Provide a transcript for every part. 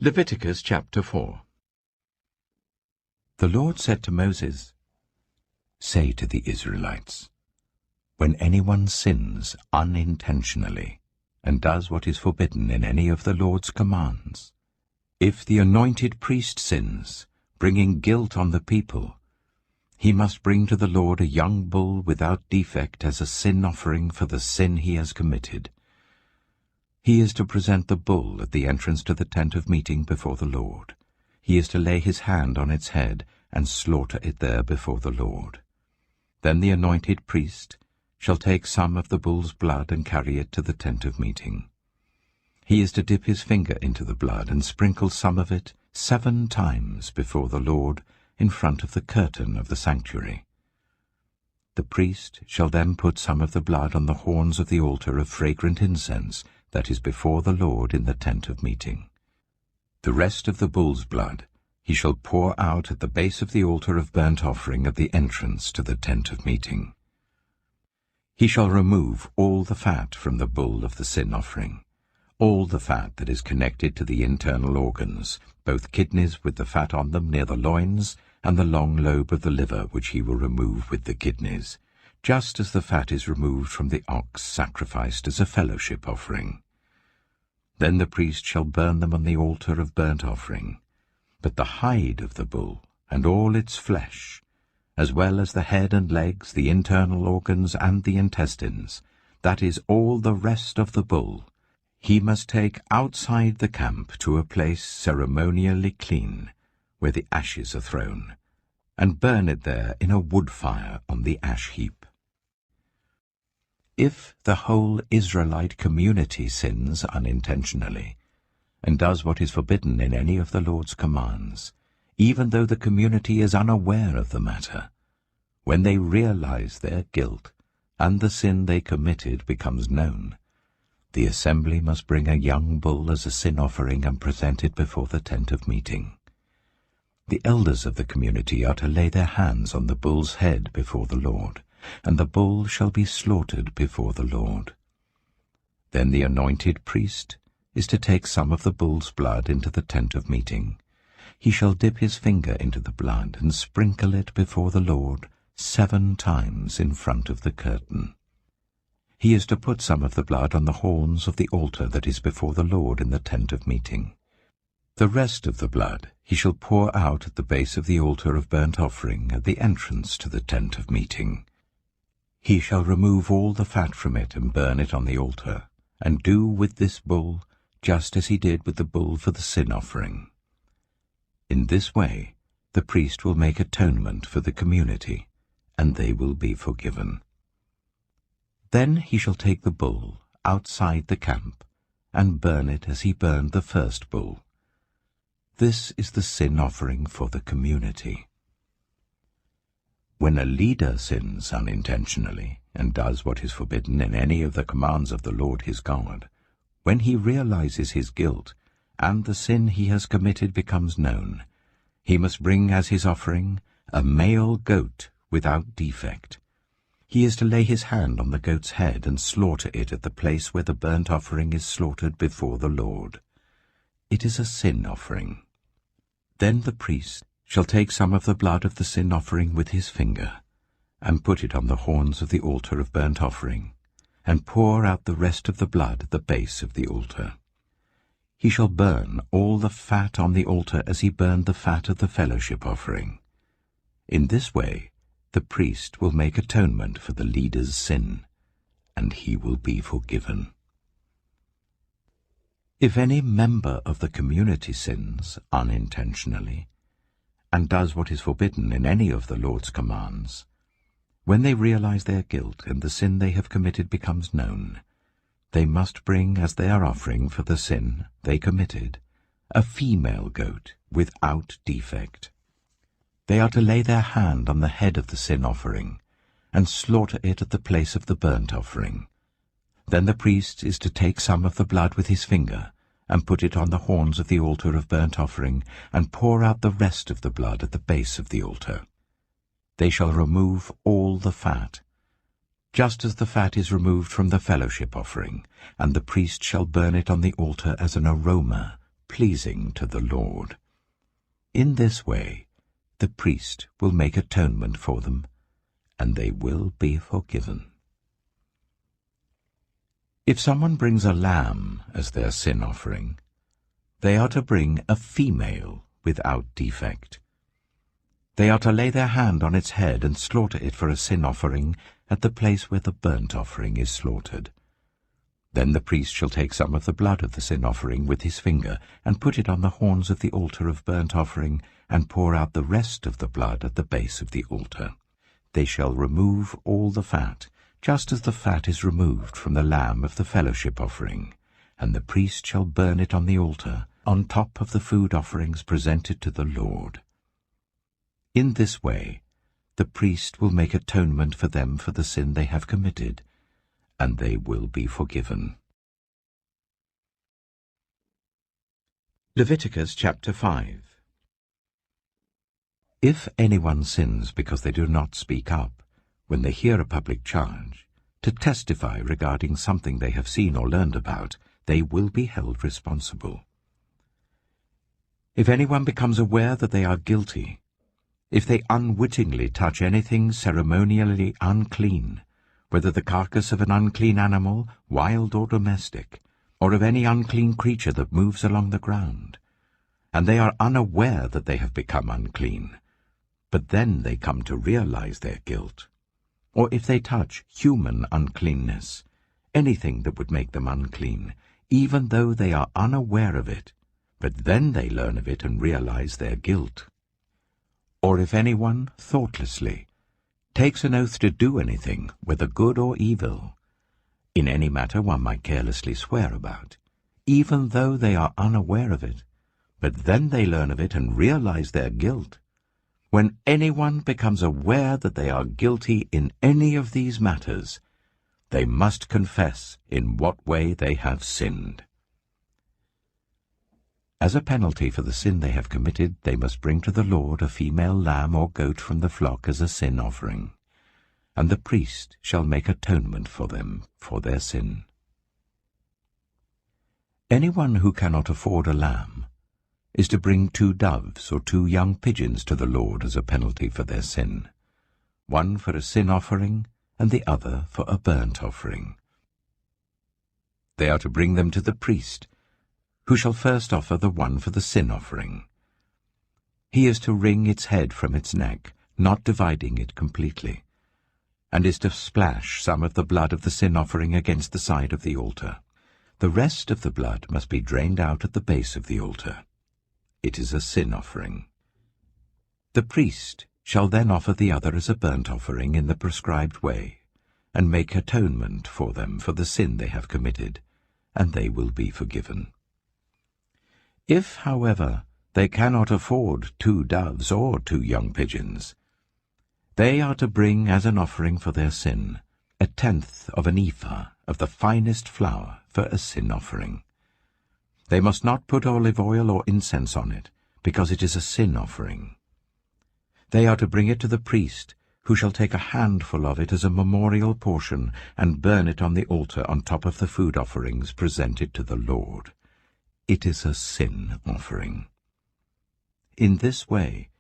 Leviticus chapter 4. The Lord said to Moses, "Say to the Israelites, when anyone sins unintentionally and does what is forbidden in any of the Lord's commands, if the anointed priest sins, bringing guilt on the people, he must bring to the Lord a young bull without defect as a sin offering for the sin he has committed. He is to present the bull at the entrance to the tent of meeting before the Lord. He is to lay his hand on its head and slaughter it there before the Lord. Then the anointed priest shall take some of the bull's blood and carry it to the tent of meeting. He is to dip his finger into the blood and sprinkle some of it 7 times before the Lord in front of the curtain of the sanctuary. The priest shall then put some of the blood on the horns of the altar of fragrant incense that is before the Lord in the tent of meeting. The rest of the bull's blood he shall pour out at the base of the altar of burnt offering at the entrance to the tent of meeting. He shall remove all the fat from the bull of the sin offering, all the fat that is connected to the internal organs, both kidneys with the fat on them near the loins, and the long lobe of the liver which he will remove with the kidneys, just as the fat is removed from the ox sacrificed as a fellowship offering. Then the priest shall burn them on the altar of burnt offering. But the hide of the bull and all its flesh, as well as the head and legs, the internal organs and the intestines, that is all the rest of the bull, he must take outside the camp to a place ceremonially clean, where the ashes are thrown, and burn it there in a wood fire on the ash heap. If the whole Israelite community sins unintentionally, and does what is forbidden in any of the Lord's commands, even though the community is unaware of the matter, when they realize their guilt and the sin they committed becomes known, the assembly must bring a young bull as a sin offering and present it before the tent of meeting. The elders of the community are to lay their hands on the bull's head before the Lord, and the bull shall be slaughtered before the Lord. Then the anointed priest is to take some of the bull's blood into the tent of meeting. He shall dip his finger into the blood and sprinkle it before the Lord 7 times in front of the curtain. He is to put some of the blood on the horns of the altar that is before the Lord in the tent of meeting. The rest of the blood he shall pour out at the base of the altar of burnt offering at the entrance to the tent of meeting. He shall remove all the fat from it and burn it on the altar, and do with this bull just as he did with the bull for the sin offering. In this way the priest will make atonement for the community, and they will be forgiven. Then he shall take the bull outside the camp and burn it as he burned the first bull. This is the sin offering for the community. When a leader sins unintentionally and does what is forbidden in any of the commands of the Lord his God, when he realizes his guilt and the sin he has committed becomes known, he must bring as his offering a male goat without defect. He is to lay his hand on the goat's head and slaughter it at the place where the burnt offering is slaughtered before the Lord. It is a sin offering. Then the priest shall take some of the blood of the sin offering with his finger, and put it on the horns of the altar of burnt offering, and pour out the rest of the blood at the base of the altar. He shall burn all the fat on the altar as he burned the fat of the fellowship offering. In this way the priest will make atonement for the leader's sin, and he will be forgiven. If any member of the community sins unintentionally, and does what is forbidden in any of the Lord's commands, when they realize their guilt and the sin they have committed becomes known, they must bring as their offering for the sin they committed a female goat without defect. They are to lay their hand on the head of the sin offering and slaughter it at the place of the burnt offering. Then the priest is to take some of the blood with his finger and put it on the horns of the altar of burnt offering, and pour out the rest of the blood at the base of the altar. They shall remove all the fat, just as the fat is removed from the fellowship offering, and the priest shall burn it on the altar as an aroma, pleasing to the Lord. In this way, the priest will make atonement for them, and they will be forgiven. If someone brings a lamb as their sin offering, they are to bring a female without defect. They are to lay their hand on its head and slaughter it for a sin offering at the place where the burnt offering is slaughtered. Then the priest shall take some of the blood of the sin offering with his finger and put it on the horns of the altar of burnt offering and pour out the rest of the blood at the base of the altar. They shall remove all the fat, just as the fat is removed from the lamb of the fellowship offering, and the priest shall burn it on the altar, on top of the food offerings presented to the Lord. In this way, the priest will make atonement for them for the sin they have committed, and they will be forgiven. Leviticus chapter 5. If anyone sins because they do not speak up, when they hear a public charge, to testify regarding something they have seen or learned about, they will be held responsible. If anyone becomes aware that they are guilty, if they unwittingly touch anything ceremonially unclean, whether the carcass of an unclean animal, wild or domestic, or of any unclean creature that moves along the ground, and they are unaware that they have become unclean, but then they come to realize their guilt, or if they touch human uncleanness, anything that would make them unclean, even though they are unaware of it, but then they learn of it and realize their guilt. Or if anyone, thoughtlessly, takes an oath to do anything, whether good or evil, in any matter one might carelessly swear about, even though they are unaware of it, but then they learn of it and realize their guilt. When anyone becomes aware that they are guilty in any of these matters, they must confess in what way they have sinned. As a penalty for the sin they have committed, they must bring to the Lord a female lamb or goat from the flock as a sin offering, and the priest shall make atonement for them for their sin. Anyone who cannot afford a lamb is to bring 2 doves or 2 young pigeons to the Lord as a penalty for their sin, one for a sin offering and the other for a burnt offering. They are to bring them to the priest, who shall first offer the one for the sin offering. He is to wring its head from its neck, not dividing it completely, and is to splash some of the blood of the sin offering against the side of the altar. The rest of the blood must be drained out at the base of the altar. It is a sin offering. The priest shall then offer the other as a burnt offering in the prescribed way, and make atonement for them for the sin they have committed, and they will be forgiven. If, however, they cannot afford 2 doves or 2 young pigeons, they are to bring as an offering for their sin 1/10 of an ephah of the finest flour for a sin offering. They must not put olive oil or incense on it, because it is a sin offering. They are to bring it to the priest, who shall take a handful of it as a memorial portion and burn it on the altar on top of the food offerings presented to the Lord. It is a sin offering. In this way,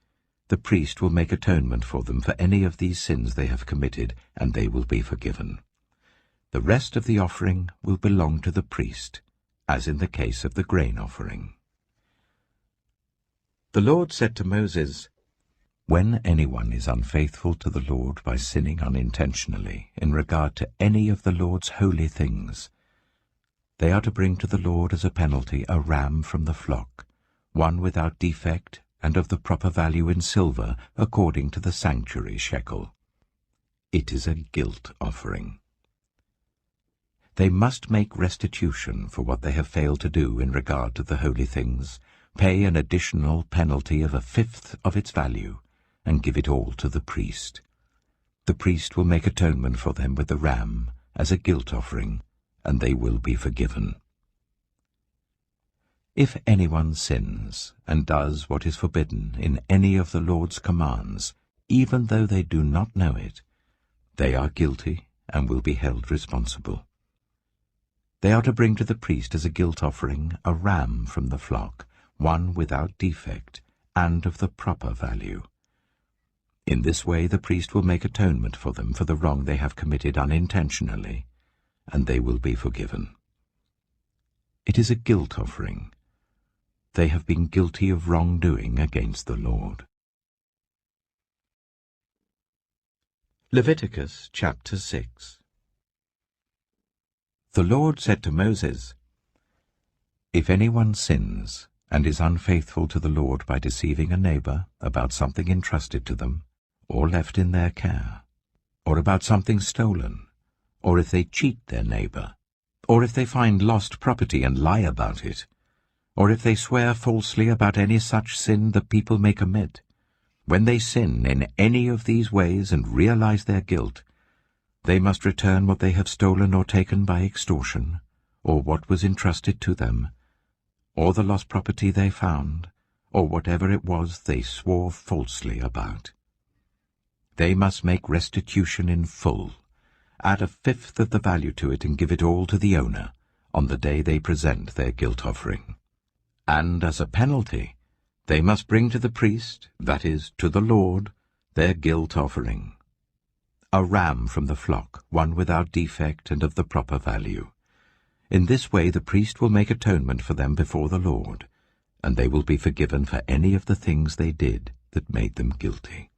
the priest will make atonement for them for any of these sins they have committed, and they will be forgiven. The rest of the offering will belong to the priest, as in the case of the grain offering. The Lord said to Moses, "When anyone is unfaithful to the Lord by sinning unintentionally in regard to any of the Lord's holy things, they are to bring to the Lord as a penalty a ram from the flock, one without defect and of the proper value in silver according to the sanctuary shekel. It is a guilt offering. They must make restitution for what they have failed to do in regard to the holy things, pay an additional penalty of 1/5 of its value, and give it all to the priest. The priest will make atonement for them with the ram as a guilt offering, and they will be forgiven. If anyone sins and does what is forbidden in any of the Lord's commands, even though they do not know it, they are guilty and will be held responsible. They are to bring to the priest as a guilt offering a ram from the flock, one without defect, and of the proper value. In this way the priest will make atonement for them for the wrong they have committed unintentionally, and they will be forgiven. It is a guilt offering. They have been guilty of wrongdoing against the Lord. Leviticus chapter 6. The Lord said to Moses, "If anyone sins and is unfaithful to the Lord by deceiving a neighbor about something entrusted to them, or left in their care, or about something stolen, or if they cheat their neighbor, or if they find lost property and lie about it, or if they swear falsely about any such sin the people may commit, when they sin in any of these ways and realize their guilt, they must return what they have stolen or taken by extortion, or what was entrusted to them, or the lost property they found, or whatever it was they swore falsely about. They must make restitution in full, add a fifth of the value to it and give it all to the owner on the day they present their guilt offering. And as a penalty, they must bring to the priest, that is, to the Lord, their guilt offering, a ram from the flock, one without defect and of the proper value. In this way the priest will make atonement for them before the Lord, and they will be forgiven for any of the things they did that made them guilty.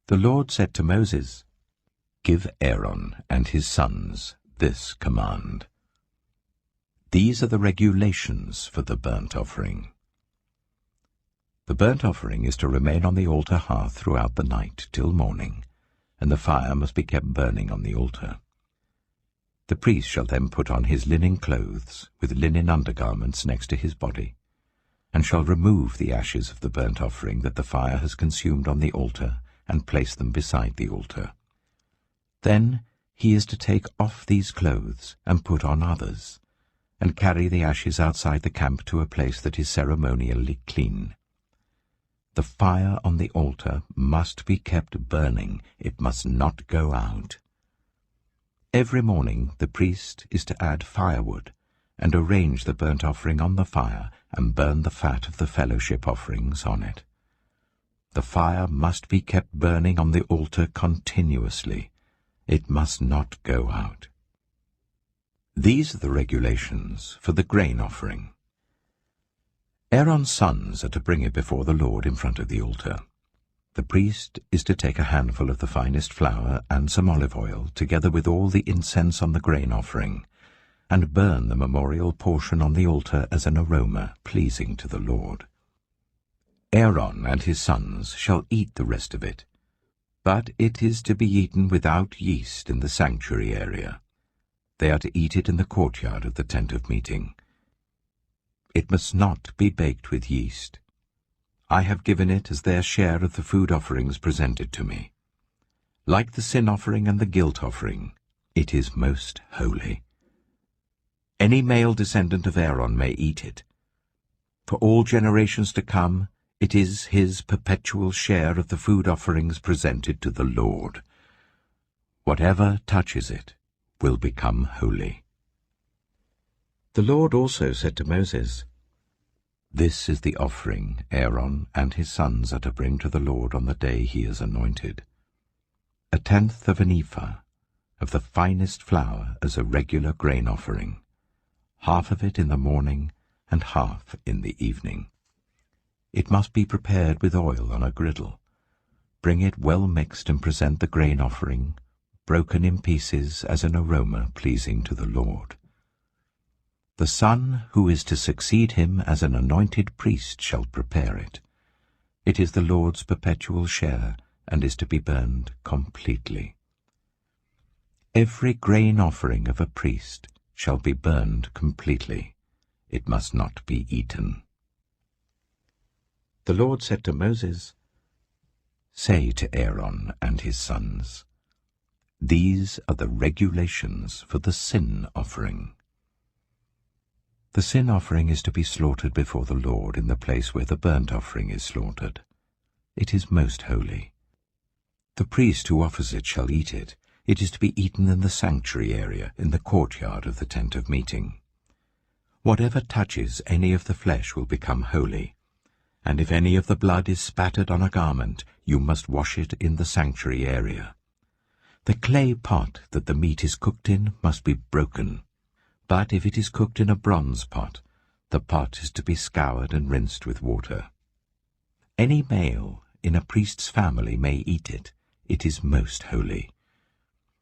The Lord said to Moses, "Give Aaron and his sons this command. These are the regulations for the burnt offering. The burnt offering is to remain on the altar hearth throughout the night till morning, and the fire must be kept burning on the altar. The priest shall then put on his linen clothes with linen undergarments next to his body, and shall remove the ashes of the burnt offering that the fire has consumed on the altar and place them beside the altar. Then he is to take off these clothes and put on others, and carry the ashes outside the camp to a place that is ceremonially clean. The fire on the altar must be kept burning, it must not go out. Every morning the priest is to add firewood and arrange the burnt offering on the fire and burn the fat of the fellowship offerings on it. The fire must be kept burning on the altar continuously. It must not go out. These are the regulations for the grain offering. Aaron's sons are to bring it before the Lord in front of the altar. The priest is to take a handful of the finest flour and some olive oil, together with all the incense on the grain offering, and burn the memorial portion on the altar as an aroma pleasing to the Lord. Aaron and his sons shall eat the rest of it, but it is to be eaten without yeast in the sanctuary area. They are to eat it in the courtyard of the tent of meeting. It must not be baked with yeast. I have given it as their share of the food offerings presented to me. Like the sin offering and the guilt offering, it is most holy. Any male descendant of Aaron may eat it. For all generations to come, it is his perpetual share of the food offerings presented to the Lord. Whatever touches it will become holy. The Lord also said to Moses, "This is the offering Aaron and his sons are to bring to the Lord on the day he is anointed: 1/10 of an ephah of the finest flour as a regular grain offering, half of it in the morning and half in the evening. It must be prepared with oil on a griddle. Bring it well mixed and present the grain offering, broken in pieces as an aroma pleasing to the Lord. The son who is to succeed him as an anointed priest shall prepare it. It is the Lord's perpetual share and is to be burned completely. Every grain offering of a priest shall be burned completely. It must not be eaten." The Lord said to Moses, "Say to Aaron and his sons, these are the regulations for the sin offering. The sin offering is to be slaughtered before the Lord in the place where the burnt offering is slaughtered. It is most holy. The priest who offers it shall eat it. It is to be eaten in the sanctuary area, in the courtyard of the tent of meeting. Whatever touches any of the flesh will become holy, and if any of the blood is spattered on a garment, you must wash it in the sanctuary area. The clay pot that the meat is cooked in must be broken, but if it is cooked in a bronze pot, the pot is to be scoured and rinsed with water. Any male in a priest's family may eat it. It is most holy.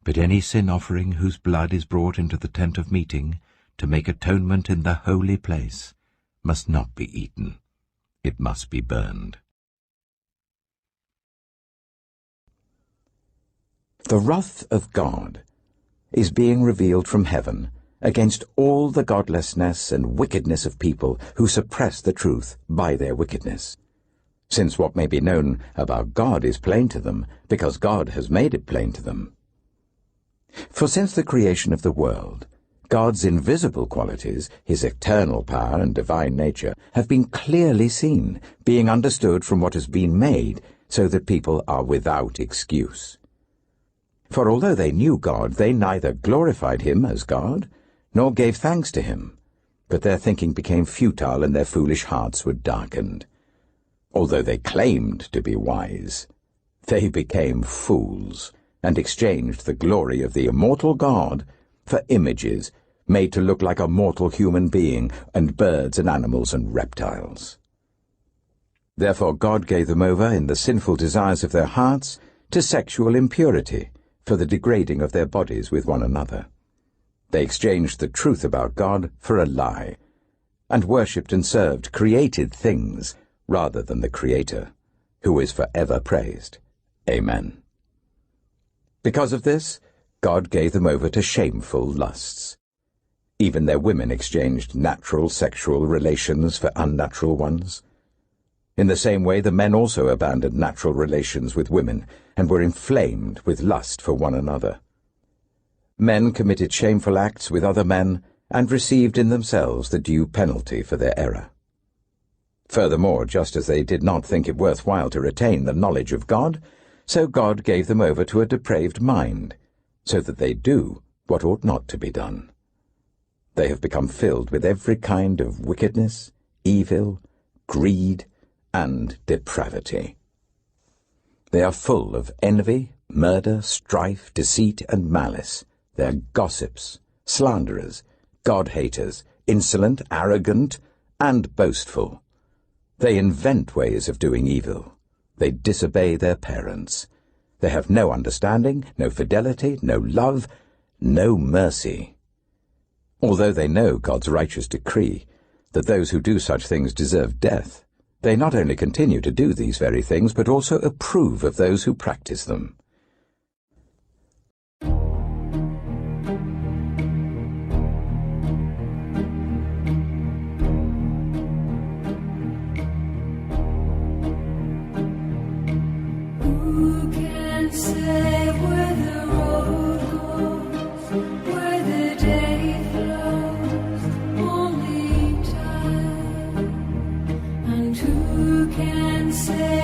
But any sin offering whose blood is brought into the tent of meeting to make atonement in the holy place must not be eaten. It must be burned. The wrath of God is being revealed from heaven against all the godlessness and wickedness of people who suppress the truth by their wickedness. Since what may be known about God is plain to them, because God has made it plain to them. For since the creation of the world, God's invisible qualities, his eternal power and divine nature, have been clearly seen, being understood from what has been made, so that people are without excuse. For although they knew God, they neither glorified him as God, nor gave thanks to him, but their thinking became futile and their foolish hearts were darkened. Although they claimed to be wise, they became fools, and exchanged the glory of the immortal God for images made to look like a mortal human being, and birds and animals and reptiles. Therefore God gave them over in the sinful desires of their hearts to sexual impurity, for the degrading of their bodies with one another. They exchanged the truth about God for a lie, and worshipped and served created things rather than the Creator, who is forever praised. Amen. Because of this, God gave them over to shameful lusts. Even their women exchanged natural sexual relations for unnatural ones. In the same way, the men also abandoned natural relations with women and were inflamed with lust for one another. Men committed shameful acts with other men and received in themselves the due penalty for their error. Furthermore, just as they did not think it worthwhile to retain the knowledge of God, so God gave them over to a depraved mind, so that they do what ought not to be done. They have become filled with every kind of wickedness, evil, greed, and depravity. They are full of envy, murder, strife, deceit, and malice. They are gossips, slanderers, God-haters, insolent, arrogant, and boastful. They invent ways of doing evil. They disobey their parents. They have no understanding, no fidelity, no love, no mercy. Although they know God's righteous decree that those who do such things deserve death, they not only continue to do these very things, but also approve of those who practice them. Who can say where the road goes, where the day flows? Only time. And who can say